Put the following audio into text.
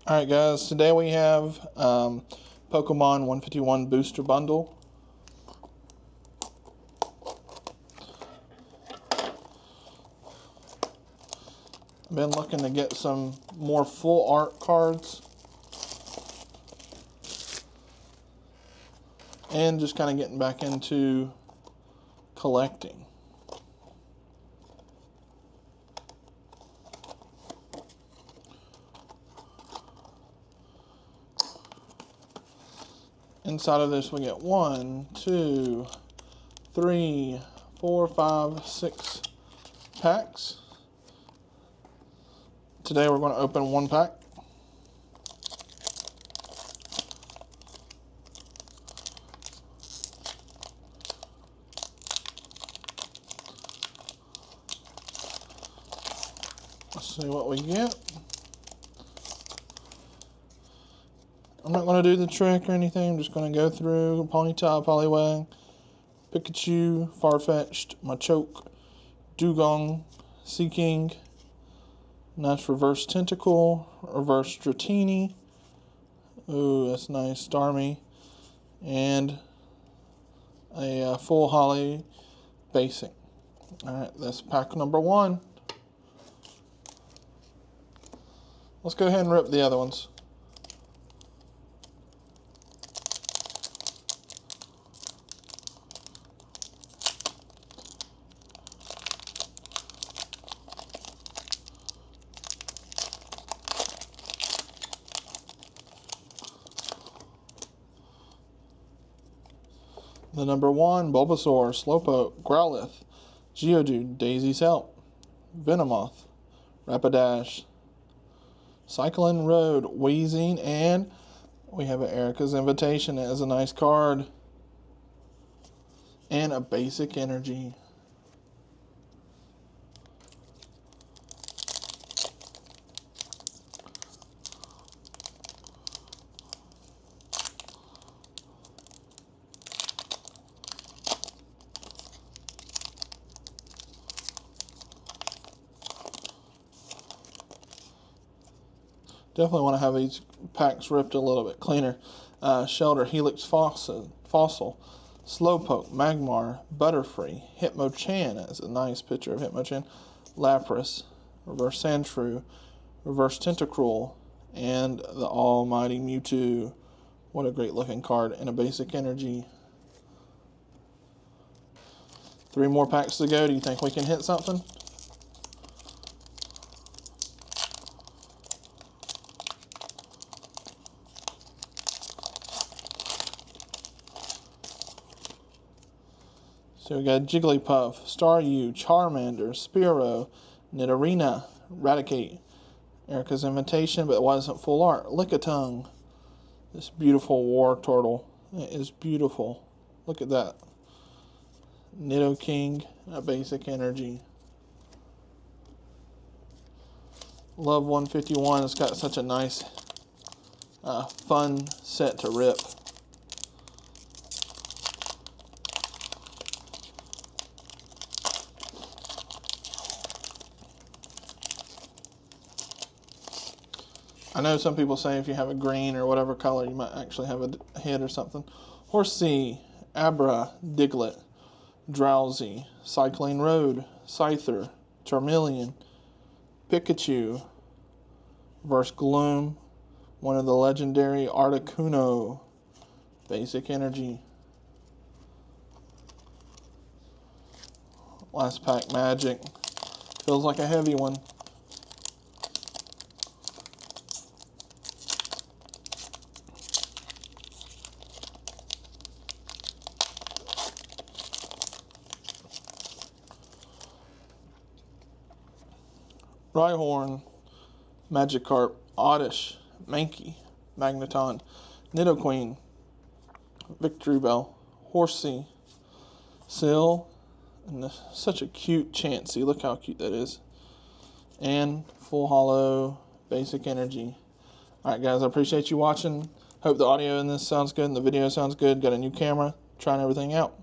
Alright guys, today we have Pokemon 151 Booster Bundle. I've been looking to get some more full art cards. And just kind of getting back into collecting. Inside of this we get 1, 2, 3, 4, 5, 6 packs. Today we're going to open one pack. Let's see what we get. I'm not going to do the trick or anything. I'm just going to go through Ponyta, Poliwag, Pikachu, Farfetch'd, Machoke, Dugong, Seaking, nice reverse Tentacle, reverse Dratini. Ooh, that's nice. Starmie. And a full Holly basic. Alright, that's pack number 1. Let's go ahead and rip the other ones. The number 1, Bulbasaur, Slowpoke, Growlithe, Geodude, Daisy's Help, Venomoth, Rapidash, Cyclone Road, Weezing, and we have an Erica's Invitation. That is a nice card. And a basic energy. Definitely want to have these packs ripped a little bit cleaner. Shelter, Helix Fossil, Slowpoke, Magmar, Butterfree, Hitmonchan. That's a nice picture of Hitmonchan. Lapras, Reverse Sandshrew, Reverse Tentacruel, and the almighty Mewtwo. What a great looking card, and a basic energy. 3 more packs to go. Do you think we can hit something? So we got Jigglypuff, Staryu, Charmander, Spearow, Nidorina, Raticate, Erica's Invitation, but it wasn't full art. Lickitung, this beautiful war turtle. It is beautiful. Look at that. Nidoking, a basic energy. Love 151. It's got such a nice, fun set to rip. I know some people say if you have a green or whatever color, you might actually have a hit or something. Horsea, Abra, Diglett, Drowsy, Cycling Road, Scyther, Charmeleon, Pikachu, Reverse Gloom, one of the legendary Articuno, basic energy. Last pack, Magic. Feels like a heavy one. Rhyhorn, Magikarp, Oddish, Mankey, Magneton, Nidoqueen, Victreebel, Horsea, Seal, and such a cute Chansey. Look how cute that is. And full hollow, basic energy. Alright guys, I appreciate you watching. Hope the audio in this sounds good and the video sounds good. Got a new camera, trying everything out.